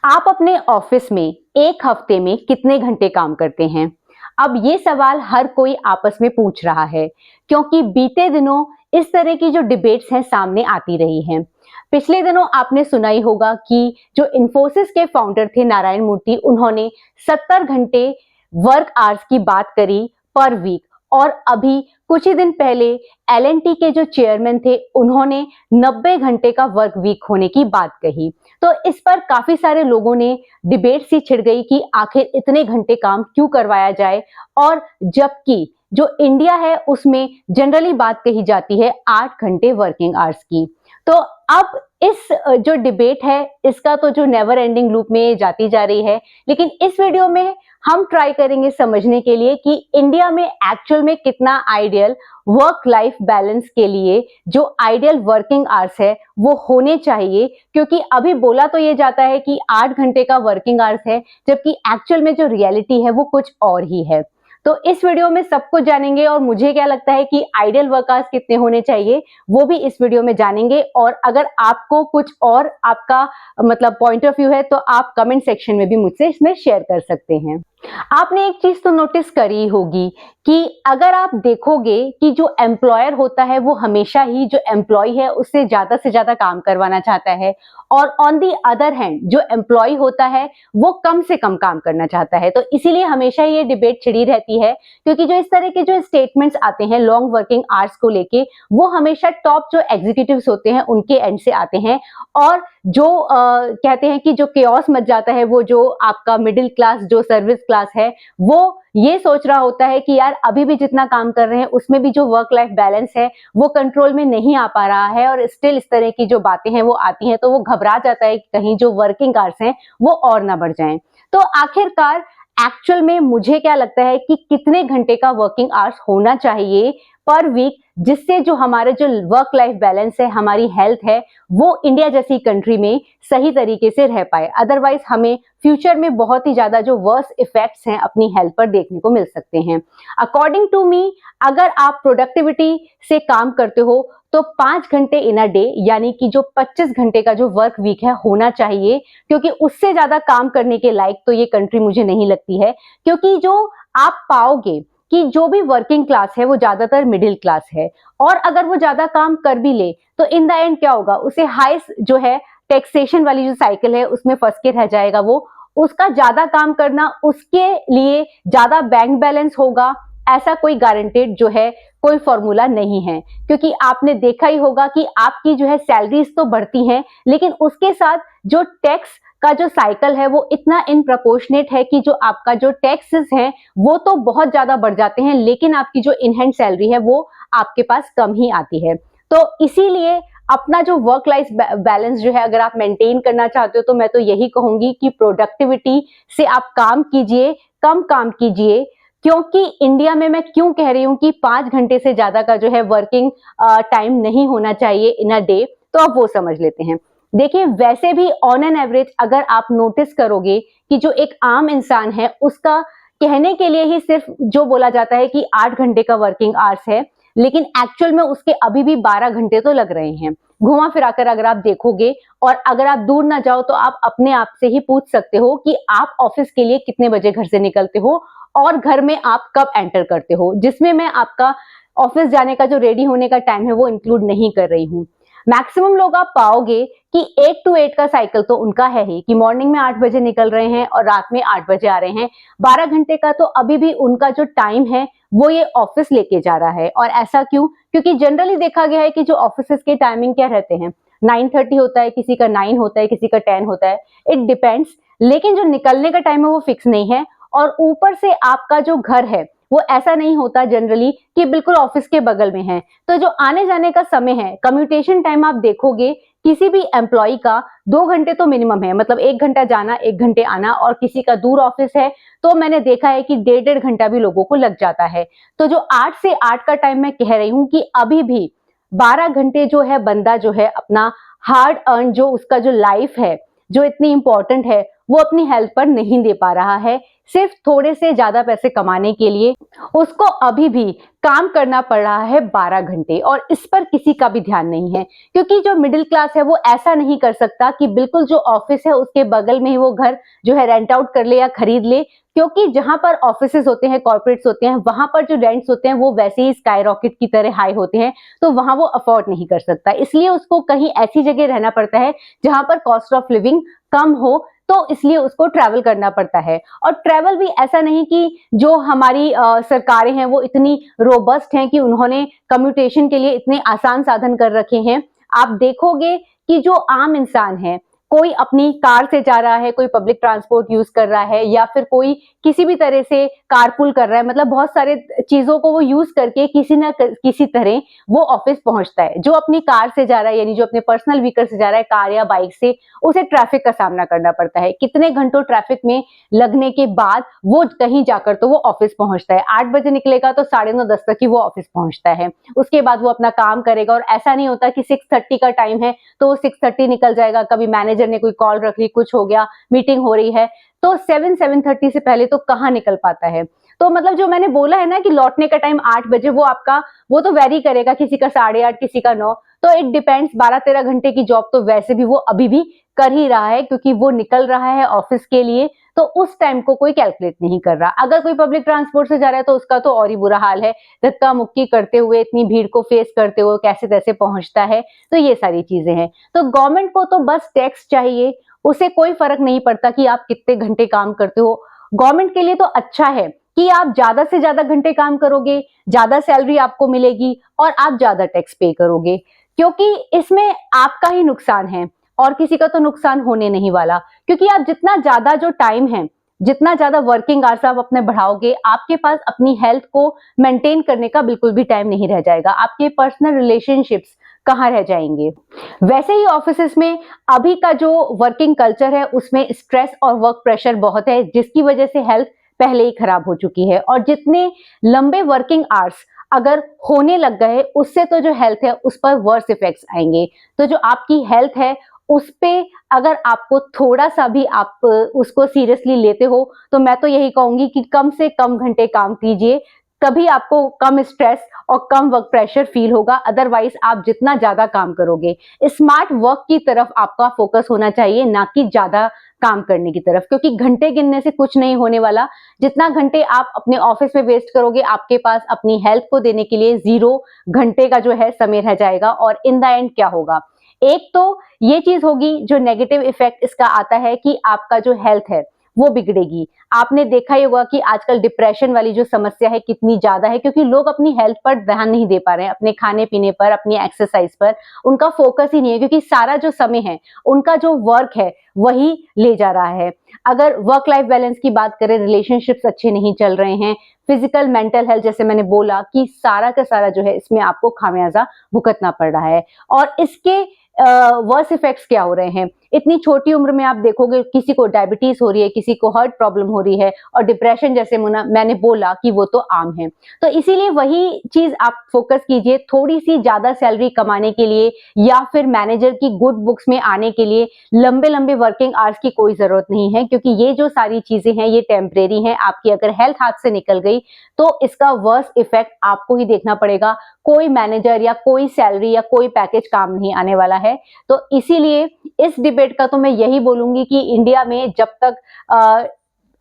आप अपने ऑफिस में एक हफ्ते में कितने घंटे काम करते हैं? अब ये सवाल हर कोई आपस में पूछ रहा है, क्योंकि बीते दिनों इस तरह की जो डिबेट्स हैं सामने आती रही हैं। पिछले दिनों आपने सुना ही होगा कि जो इन्फोसिस के फाउंडर थे नारायण मूर्ति, उन्होंने 70 घंटे वर्क आवर्स की बात करी पर वीक। और अभी कुछ ही दिन पहले एल&टी के जो चेयरमैन थे, उन्होंने 90 घंटे का वर्क वीक होने की बात कही। तो इस पर काफी सारे लोगों ने डिबेट सी छिड़ गई कि आखिर इतने घंटे काम क्यों करवाया जाए, और जबकि जो इंडिया है उसमें जनरली बात कही जाती है 8 घंटे वर्किंग आवर्स की। तो अब इस जो डिबेट है इसका तो जो नेवर एंडिंग लूप में जाती जा रही है, लेकिन इस वीडियो में हम ट्राई करेंगे समझने के लिए कि इंडिया में एक्चुअल में कितना आइडियल वर्क लाइफ बैलेंस के लिए जो आइडियल वर्किंग आवर्स है वो होने चाहिए। क्योंकि अभी बोला तो ये जाता है कि 8 घंटे का वर्किंग आवर्स है, जबकि एक्चुअल में जो रियलिटी है वो कुछ और ही है। तो इस वीडियो में सब कुछ जानेंगे, और मुझे क्या लगता है कि आइडियल वर्क आवर्स कितने होने चाहिए वो भी इस वीडियो में जानेंगे। और अगर आपको कुछ और आपका मतलब पॉइंट ऑफ व्यू है तो आप कमेंट सेक्शन में भी मुझसे इसमें शेयर कर सकते हैं। आपने एक चीज तो नोटिस करी होगी कि अगर आप देखोगे कि जो एम्प्लॉयर होता है वो हमेशा ही जो एम्प्लॉय है उससे ज्यादा से ज्यादा काम करवाना चाहता है, और ऑन दी अदर हैंड जो एम्प्लॉय होता है वो कम से कम काम करना चाहता है। तो इसीलिए हमेशा ये डिबेट छिड़ी रहती है, क्योंकि जो इस तरह के जो स्टेटमेंट्स आते हैं लॉन्ग वर्किंग आवर्स को लेके, वो हमेशा टॉप जो एग्जीक्यूटिव्स होते हैं उनके एंड से आते हैं। और जो कहते हैं कि जो केओस मच जाता है, वो जो आपका मिडिल क्लास जो सर्विस क्लास है वो ये सोच रहा होता है कि यार अभी भी जितना काम कर रहे हैं उसमें भी जो वर्क लाइफ बैलेंस है वो कंट्रोल में नहीं आ पा रहा है, और स्टिल इस तरह की जो बातें हैं वो आती हैं तो वो घबरा जाता है कि कहीं जो वर्किंग आवर्स हैं वो और ना बढ़ जाएं। तो आखिरकार एक्चुअल में मुझे क्या लगता है कि कितने घंटे का वर्किंग आवर्स होना चाहिए पर वीक, जिससे जो हमारे जो वर्क लाइफ बैलेंस है, हमारी हेल्थ है, वो इंडिया जैसी कंट्री में सही तरीके से रह पाए। अदरवाइज हमें फ्यूचर में बहुत ही ज्यादा जो वर्स इफेक्ट्स हैं अपनी हेल्थ पर देखने को मिल सकते हैं। अकॉर्डिंग टू मी, अगर आप प्रोडक्टिविटी से काम करते हो तो 5 घंटे इन अ डे, यानी कि जो 25 घंटे का जो वर्क वीक है होना चाहिए। क्योंकि उससे ज्यादा काम करने के लायक तो ये कंट्री मुझे नहीं लगती है। क्योंकि जो आप पाओगे कि जो भी वर्किंग क्लास है वो ज्यादातर मिडिल क्लास है, और अगर वो ज्यादा काम कर भी ले तो इन द एंड क्या होगा, उसे हाई जो है टैक्सेशन वाली जो साइकिल है उसमें फंस के रह जाएगा। वो उसका ज्यादा काम करना उसके लिए ज्यादा बैंक बैलेंस होगा, ऐसा कोई गारंटेड जो है कोई फॉर्मूला नहीं है। क्योंकि आपने देखा ही होगा कि आपकी जो है सैलरीज तो बढ़ती हैं, लेकिन उसके साथ जो टैक्स का जो साइकिल है वो इतना इन प्रपोर्शनेट है कि जो आपका जो टैक्सेस है वो तो बहुत ज्यादा बढ़ जाते हैं, लेकिन आपकी जो इन हैंड सैलरी है वो आपके पास कम ही आती है। तो इसीलिए अपना जो वर्क लाइफ बैलेंस जो है अगर आप मेंटेन करना चाहते हो तो मैं तो यही कहूंगी कि प्रोडक्टिविटी से आप काम कीजिए, कम काम कीजिए। क्योंकि इंडिया में मैं क्यों कह रही हूँ कि 5 घंटे से ज्यादा का जो है वर्किंग टाइम नहीं होना चाहिए इन अ डे, तो अब वो समझ लेते हैं। देखिए, वैसे भी ऑन एन एवरेज अगर आप नोटिस करोगे कि जो एक आम इंसान है उसका कहने के लिए ही सिर्फ जो बोला जाता है कि 8 घंटे का वर्किंग आवर्स है, लेकिन एक्चुअल में उसके अभी भी 12 घंटे तो लग रहे हैं। घुमा फिराकर अगर आप देखोगे, और अगर आप दूर ना जाओ तो आप अपने आप से ही पूछ सकते हो कि आप ऑफिस के लिए कितने बजे घर से निकलते हो और घर में आप कब एंटर करते हो, जिसमें मैं आपका ऑफिस जाने का जो रेडी होने का टाइम है वो इंक्लूड नहीं कर रही हूँ। मैक्सिमम लोग आप पाओगे कि 8 to 8 का साइकिल तो उनका है ही, कि मॉर्निंग में 8 बजे निकल रहे हैं और रात में 8 बजे आ रहे हैं। 12 घंटे का तो अभी भी उनका जो टाइम है वो ये ऑफिस लेके जा रहा है। और ऐसा क्यों? क्योंकि जनरली देखा गया है कि जो ऑफिस के टाइमिंग क्या रहते हैं, 9:30 होता है, किसी का 9 होता है, किसी का 10 होता है, इट डिपेंड्स। लेकिन जो निकलने का टाइम है वो फिक्स नहीं है। और ऊपर से आपका जो घर है वो ऐसा नहीं होता जनरली कि बिल्कुल ऑफिस के बगल में है। तो जो आने जाने का समय है, कम्यूटेशन टाइम आप देखोगे किसी भी एम्प्लॉय का 2 घंटे तो मिनिमम है, मतलब 1 घंटा जाना 1 घंटे आना। और किसी का दूर ऑफिस है तो मैंने देखा है कि 1.5 घंटा भी लोगों को लग जाता है। तो जो 8 से 8 का टाइम मैं कह रही हूँ कि अभी भी 12 घंटे जो है बंदा जो है अपना हार्ड अर्न जो उसका जो लाइफ है जो इतनी इंपॉर्टेंट है वो अपनी हेल्थ पर नहीं दे पा रहा है। सिर्फ थोड़े से ज्यादा पैसे कमाने के लिए उसको अभी भी काम करना पड़ रहा है 12 घंटे, और इस पर किसी का भी ध्यान नहीं है। क्योंकि जो मिडिल क्लास है वो ऐसा नहीं कर सकता कि बिल्कुल जो ऑफिस है उसके बगल में ही वो घर जो है रेंट आउट कर ले या खरीद ले, क्योंकि जहां पर ऑफिसेज होते हैं, कॉर्पोरेट्स होते हैं, वहां पर जो रेंट्स होते हैं वो वैसे ही स्काई रॉकेट की तरह हाई होते हैं, तो वहां वो अफोर्ड नहीं कर सकता। इसलिए उसको कहीं ऐसी जगह रहना पड़ता है जहां पर कॉस्ट ऑफ लिविंग कम हो, तो इसलिए उसको ट्रैवल करना पड़ता है। और ट्रैवल भी ऐसा नहीं कि जो हमारी सरकारें हैं वो इतनी रोबस्ट हैं कि उन्होंने कम्यूटेशन के लिए इतने आसान साधन कर रखे हैं। आप देखोगे कि जो आम इंसान है, कोई अपनी कार से जा रहा है, कोई पब्लिक ट्रांसपोर्ट यूज कर रहा है, या फिर कोई किसी भी तरह से कारपूल कर रहा है, मतलब बहुत सारे चीजों को वो यूज करके किसी न किसी तरह वो ऑफिस पहुंचता है। जो अपनी कार से जा रहा है, यानी जो अपने पर्सनल व्हीकल से जा रहा है, कार या बाइक से, उसे ट्रैफिक का सामना करना पड़ता है। कितने घंटों ट्रैफिक में लगने के बाद वो कहीं जाकर तो वो ऑफिस पहुंचता है। 8 बजे निकलेगा तो 9:30 तक ही वो ऑफिस पहुंचता है। उसके बाद वो अपना काम करेगा, और ऐसा नहीं होता कि 6:30 का टाइम है तो वो 6:30 निकल जाएगा। कभी मैनेजर ने कोई कॉल रख ली, कुछ हो गया, मीटिंग हो रही है, तो 7:30 से पहले तो कहाँ निकल पाता है। तो मतलब जो मैंने बोला है ना कि लौटने का टाइम 8 बजे, वो तो वेरी करेगा, किसी का 8:30, किसी का 9, तो इट डिपेंड्स। 12-13 घंटे की जॉब तो वैसे भी वो अभी भी कर ही रहा है, क्योंकि वो निकल रहा है ऑफिस के लिए, तो उस टाइम को कोई कैलकुलेट नहीं कर रहा। अगर कोई पब्लिक ट्रांसपोर्ट से जा रहा है तो उसका तो और ही बुरा हाल है, धक्का मुक्की करते हुए, इतनी भीड़ को फेस करते हुए कैसे तैसे पहुंचता है। तो ये सारी चीजें हैं। तो गवर्नमेंट को तो बस टैक्स चाहिए, उसे कोई फर्क नहीं पड़ता कि आप कितने घंटे काम करते हो। गवर्नमेंट के लिए तो अच्छा है कि आप ज्यादा से ज्यादा घंटे काम करोगे, ज्यादा सैलरी आपको मिलेगी, और आप ज्यादा टैक्स पे करोगे, क्योंकि इसमें आपका ही नुकसान है और किसी का तो नुकसान होने नहीं वाला। क्योंकि आप जितना ज्यादा जो टाइम है, जितना ज्यादा वर्किंग आवर्स आप अपने बढ़ाओगे, आपके पास अपनी हेल्थ को मेंटेन करने का बिल्कुल भी टाइम नहीं रह जाएगा। आपके पर्सनल रिलेशनशिप्स कहाँ रह जाएंगे। वैसे ही ऑफिसेस में अभी का जो वर्किंग कल्चर है उसमें स्ट्रेस और वर्क प्रेशर बहुत है, जिसकी वजह से हेल्थ पहले ही खराब हो चुकी है। और जितने लंबे वर्किंग आवर्स अगर होने लग गए, उससे तो जो हेल्थ है उस पर वर्स इफेक्ट्स आएंगे। तो जो आपकी हेल्थ है उस पे अगर आपको थोड़ा सा भी आप उसको सीरियसली लेते हो, तो मैं तो यही कहूंगी कि कम से कम घंटे काम कीजिए, तभी आपको कम स्ट्रेस और कम वर्क प्रेशर फील होगा। अदरवाइज आप जितना ज्यादा काम करोगे, स्मार्ट वर्क की तरफ आपका फोकस होना चाहिए, ना कि ज्यादा काम करने की तरफ, क्योंकि घंटे गिनने से कुछ नहीं होने वाला। जितना घंटे आप अपने ऑफिस में वेस्ट करोगे, आपके पास अपनी हेल्थ को देने के लिए 0 घंटे का जो है समय रह जाएगा। और इन द एंड क्या होगा, एक तो ये चीज होगी जो नेगेटिव इफेक्ट इसका आता है कि आपका जो हेल्थ है वो बिगड़ेगी। आपने देखा ही होगा कि आजकल डिप्रेशन वाली जो समस्या है कितनी ज्यादा है, क्योंकि लोग अपनी हेल्थ पर ध्यान नहीं दे पा रहे हैं, अपने खाने पीने पर, अपनी एक्सरसाइज पर उनका फोकस ही नहीं है, क्योंकि सारा जो समय है उनका जो वर्क है वही ले जा रहा है। अगर वर्क लाइफ बैलेंस की बात करें, रिलेशनशिप्स अच्छे नहीं चल रहे हैं, फिजिकल मेंटल हेल्थ, जैसे मैंने बोला कि सारा का सारा जो है इसमें आपको खामियाजा भुगतना पड़ रहा है। और इसके वर्स इफेक्ट्स क्या हो रहे हैं, इतनी छोटी उम्र में आप देखोगे किसी को डायबिटीज हो रही है, किसी को हार्ट प्रॉब्लम हो रही है, और डिप्रेशन जैसे मैंने बोला कि वो तो आम है। तो इसीलिए वही चीज आप फोकस कीजिए, थोड़ी सी ज्यादा सैलरी कमाने के लिए या फिर मैनेजर की गुड बुक्स में आने के लिए लंबे लंबे वर्किंग आवर्स की कोई जरूरत नहीं है, क्योंकि ये जो सारी चीजें हैं ये टेम्परेरी हैं। आपकी अगर हेल्थ हाथ से निकल गई तो इसका वर्स इफेक्ट आपको ही देखना पड़ेगा। कोई मैनेजर या कोई सैलरी या कोई पैकेज काम नहीं आने वाला है। तो इसीलिए इस डिबेट का तो मैं यही बोलूंगी कि इंडिया में जब तक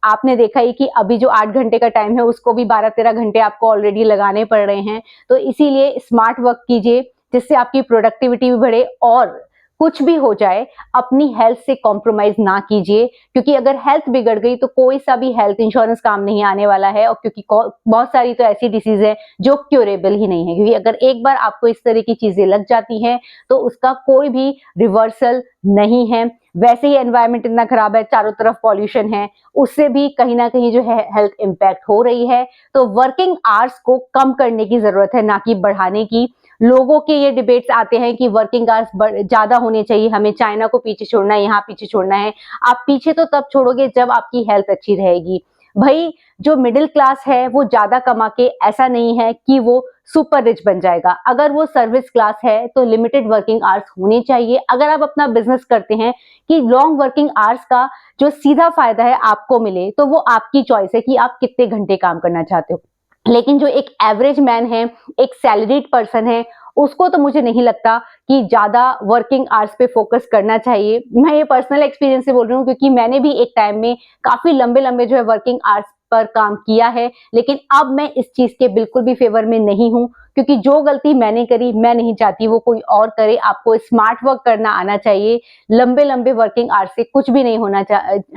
आपने देखा ही कि अभी जो 8 घंटे का टाइम है उसको भी 12-13 घंटे आपको ऑलरेडी लगाने पड़ रहे हैं। तो इसीलिए स्मार्ट वर्क कीजिए, जिससे आपकी प्रोडक्टिविटी भी बढ़े, और कुछ भी हो जाए अपनी हेल्थ से कॉम्प्रोमाइज ना कीजिए, क्योंकि अगर हेल्थ बिगड़ गई तो कोई सा भी हेल्थ इंश्योरेंस काम नहीं आने वाला है। और क्योंकि बहुत सारी तो ऐसी डिसीज है जो क्यूरेबल ही नहीं है, क्योंकि अगर एक बार आपको इस तरह की चीजें लग जाती हैं तो उसका कोई भी रिवर्सल नहीं है। वैसे ही एनवायरनमेंट इतना खराब है, चारों तरफ पॉल्यूशन है, उससे भी कहीं ना कहीं जो है हेल्थ इंपैक्ट हो रही है। तो वर्किंग आवर्स को कम करने की जरूरत है, ना कि बढ़ाने की। लोगों के ये डिबेट्स आते हैं कि वर्किंग आवर्स ज्यादा होने चाहिए, हमें चाइना को पीछे छोड़ना है, यहाँ पीछे छोड़ना है। आप पीछे तो तब छोड़ोगे जब आपकी हेल्थ अच्छी रहेगी। भाई जो मिडिल क्लास है वो ज्यादा कमा के ऐसा नहीं है कि वो सुपर रिच बन जाएगा। अगर वो सर्विस क्लास है तो लिमिटेड वर्किंग आवर्स होने चाहिए। अगर आप अपना बिजनेस करते हैं कि लॉन्ग वर्किंग आवर्स का जो सीधा फायदा है आपको मिले, तो वो आपकी चॉइस है कि आप कितने घंटे काम करना चाहते हो। लेकिन जो एक एवरेज मैन है, एक सैलरीड पर्सन है, उसको तो मुझे नहीं लगता कि ज्यादा वर्किंग आवर्स पे फोकस करना चाहिए। मैं ये पर्सनल एक्सपीरियंस से बोल रही हूँ, क्योंकि मैंने भी एक टाइम में काफी लंबे लंबे जो है वर्किंग आवर्स पर काम किया है। लेकिन अब मैं इस चीज के बिल्कुल भी फेवर में नहीं हूँ, क्योंकि जो गलती मैंने करी मैं नहीं चाहती वो कोई और करे। आपको स्मार्ट वर्क करना आना चाहिए। लंबे लंबे वर्किंग आवर्स से कुछ भी नहीं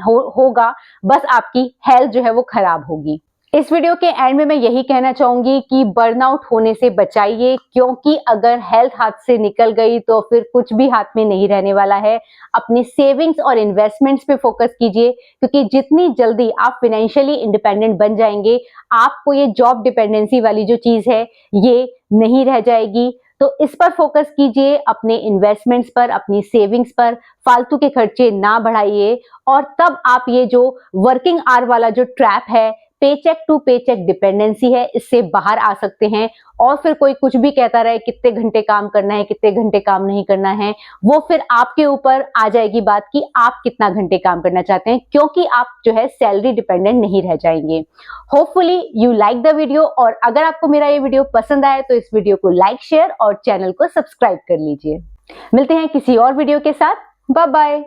होगा, बस आपकी हेल्थ जो है वो खराब होगी। इस वीडियो के एंड में मैं यही कहना चाहूंगी कि बर्नआउट होने से बचाइए, क्योंकि अगर हेल्थ हाथ से निकल गई तो फिर कुछ भी हाथ में नहीं रहने वाला है। अपनी सेविंग्स और इन्वेस्टमेंट्स पे फोकस कीजिए, क्योंकि जितनी जल्दी आप फाइनेंशियली इंडिपेंडेंट बन जाएंगे, आपको ये जॉब डिपेंडेंसी वाली जो चीज है ये नहीं रह जाएगी। तो इस पर फोकस कीजिए, अपने इन्वेस्टमेंट्स पर, अपनी सेविंग्स पर। फालतू के खर्चे ना बढ़ाइए, और तब आप ये जो वर्किंग आवर वाला जो ट्रैप है, पेचेक टू पेचेक डिपेंडेंसी है, इससे बाहर आ सकते हैं। और फिर कोई कुछ भी कहता रहे कितने घंटे काम करना है, कितने घंटे काम नहीं करना है, वो फिर आपके ऊपर आ जाएगी बात कि आप कितना घंटे काम करना चाहते हैं, क्योंकि आप जो है सैलरी डिपेंडेंट नहीं रह जाएंगे। Hopefully you like the video, और अगर आपको मेरा ये वीडियो पसंद आए तो इस वीडियो को लाइक, शेयर और चैनल को सब्सक्राइब कर लीजिए। मिलते हैं किसी और वीडियो के साथ। Bye bye.